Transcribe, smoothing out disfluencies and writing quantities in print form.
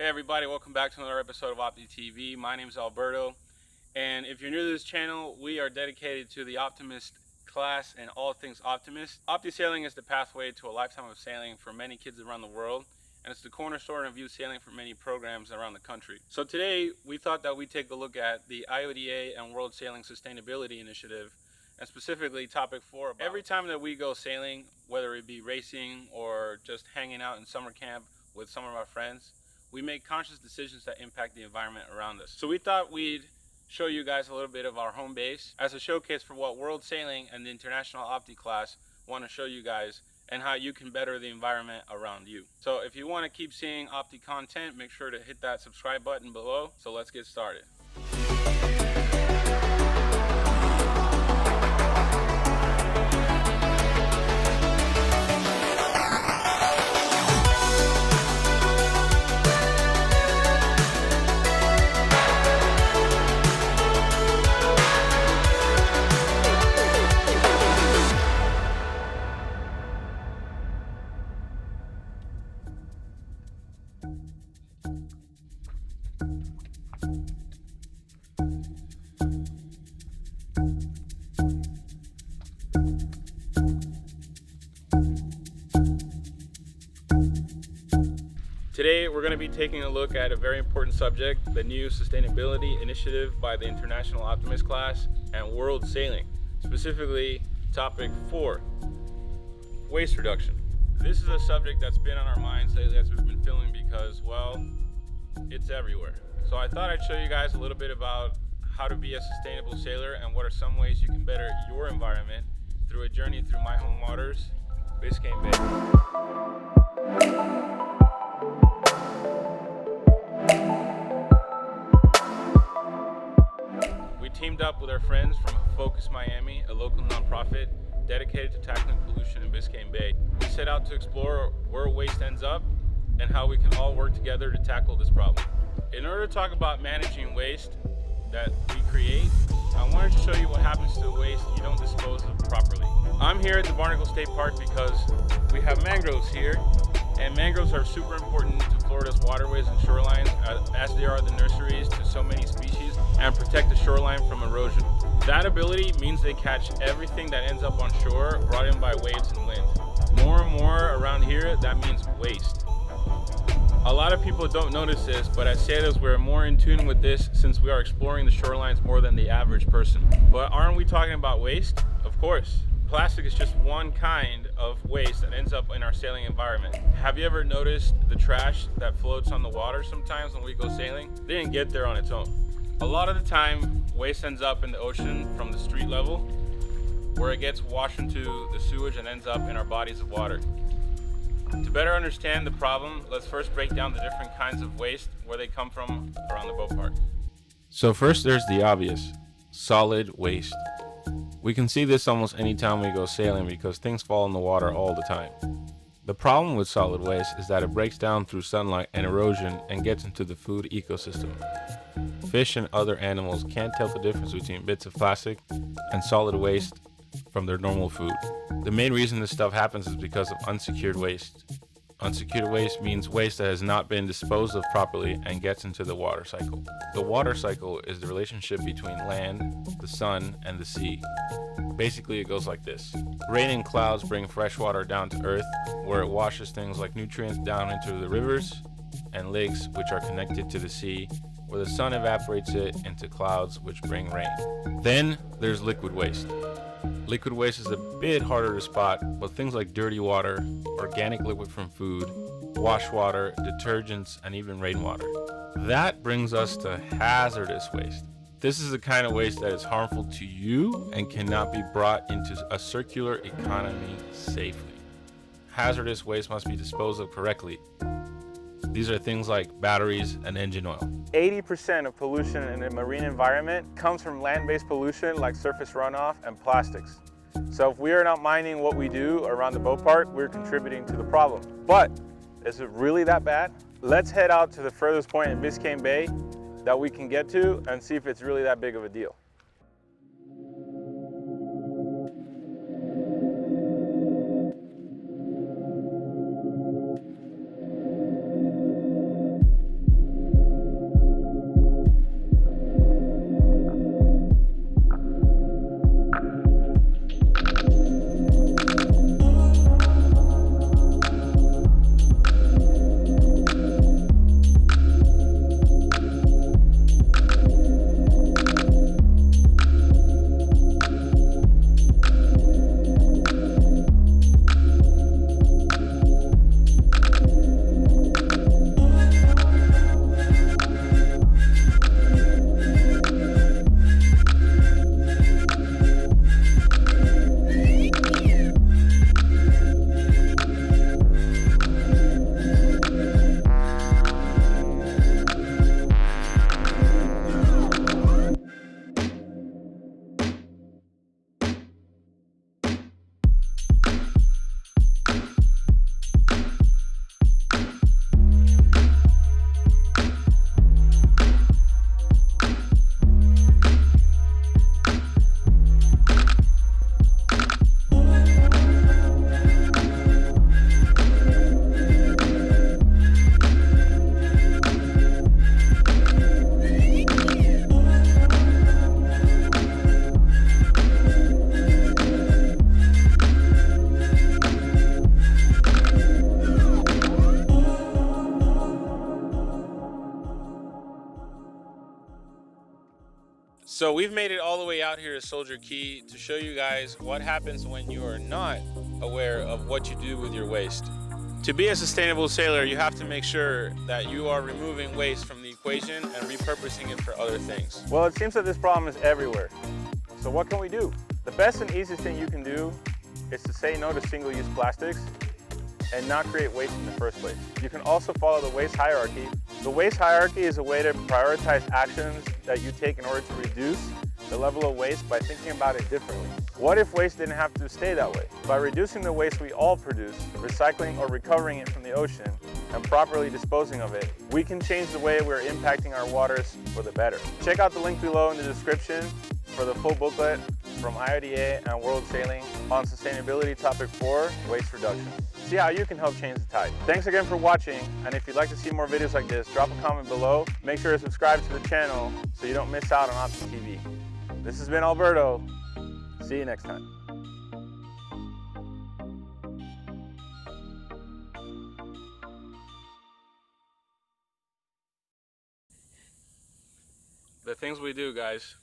Hey everybody, welcome back to another episode of Opti TV. My name is Alberto, and if you're new to this channel, we are dedicated to the optimist class and all things optimist. Opti sailing is the pathway to a lifetime of sailing for many kids around the world, and it's the cornerstone of youth sailing for many programs around the country. So today, we thought that we'd take a look at the IODA and World Sailing Sustainability Initiative, and specifically topic 4. Every time that we go sailing, whether it be racing or just hanging out in summer camp with some of our friends, we make conscious decisions that impact the environment around us. So we thought we'd show you guys a little bit of our home base as a showcase for what World Sailing and the International Opti class want to show you guys and how you can better the environment around you. So if you want to keep seeing Opti content, make sure to hit that subscribe button below. So let's get started. Today, we're going to be taking a look at a very important subject, the new sustainability initiative by the International Optimist class and World Sailing, specifically topic 4, waste reduction. This is a subject that's been on our minds lately as we've been filming because, well, it's everywhere. So I thought I'd show you guys a little bit about how to be a sustainable sailor and what are some ways you can better your environment through a journey through my home waters, Biscayne Bay. We teamed up with our friends from Focus Miami, a local nonprofit dedicated to tackling pollution in Biscayne Bay. We set out to explore where waste ends up and how we can all work together to tackle this problem. In order to talk about managing waste that we create, I wanted to show you what happens to the waste you don't dispose of properly. I'm here at the Barnacle State Park because we have mangroves here, and mangroves are super important to Florida's waterways and shorelines as they are the nurseries to so many species and protect the shoreline from erosion. That ability means they catch everything that ends up on shore brought in by waves and wind. More and more around here, that means waste. A lot of people don't notice this, but as sailors, we're more in tune with this since we are exploring the shorelines more than the average person. But aren't we talking about waste? Of course. Plastic is just one kind of waste that ends up in our sailing environment. Have you ever noticed the trash that floats on the water sometimes when we go sailing? They didn't get there on its own. A lot of the time, waste ends up in the ocean from the street level, where it gets washed into the sewage and ends up in our bodies of water. To better understand the problem, let's first break down the different kinds of waste, where they come from around the boat park. So first there's the obvious, solid waste. We can see this almost any time we go sailing because things fall in the water all the time. The problem with solid waste is that it breaks down through sunlight and erosion and gets into the food ecosystem. Fish and other animals can't tell the difference between bits of plastic and solid waste from their normal food. The main reason this stuff happens is because of unsecured waste. Unsecured waste means waste that has not been disposed of properly and gets into the water cycle. The water cycle is the relationship between land, the sun, and the sea. Basically, it goes like this. Rain and clouds bring fresh water down to earth, where it washes things like nutrients down into the rivers and lakes, which are connected to the sea, where the sun evaporates it into clouds, which bring rain. Then there's liquid waste. Liquid waste is a bit harder to spot, but things like dirty water, organic liquid from food, wash water, detergents, and even rainwater. That brings us to hazardous waste. This is the kind of waste that is harmful to you and cannot be brought into a circular economy safely. Hazardous waste must be disposed of correctly. These are things like batteries and engine oil. 80% of pollution in the marine environment comes from land-based pollution like surface runoff and plastics. So if we are not minding what we do around the boat park, we're contributing to the problem. But is it really that bad? Let's head out to the furthest point in Biscayne Bay that we can get to and see if it's really that big of a deal. So we've made it all the way out here to Soldier Key to show you guys what happens when you are not aware of what you do with your waste. To be a sustainable sailor, you have to make sure that you are removing waste from the equation and repurposing it for other things. Well, it seems that this problem is everywhere. So what can we do? The best and easiest thing you can do is to say no to single-use plastics and not create waste in the first place. You can also follow the waste hierarchy. The waste hierarchy is a way to prioritize actions that you take in order to reduce the level of waste by thinking about it differently. What if waste didn't have to stay that way? By reducing the waste we all produce, recycling or recovering it from the ocean, and properly disposing of it, we can change the way we're impacting our waters for the better. Check out the link below in the description for the full booklet from IODA and World Sailing on Sustainability Topic 4, Waste Reduction. See how you can help change the tide. Thanks again for watching, and if you'd like to see more videos like this, drop a comment below. Make sure to subscribe to the channel so you don't miss out on Opti TV. This has been Alberto. See you next time. The things we do, guys.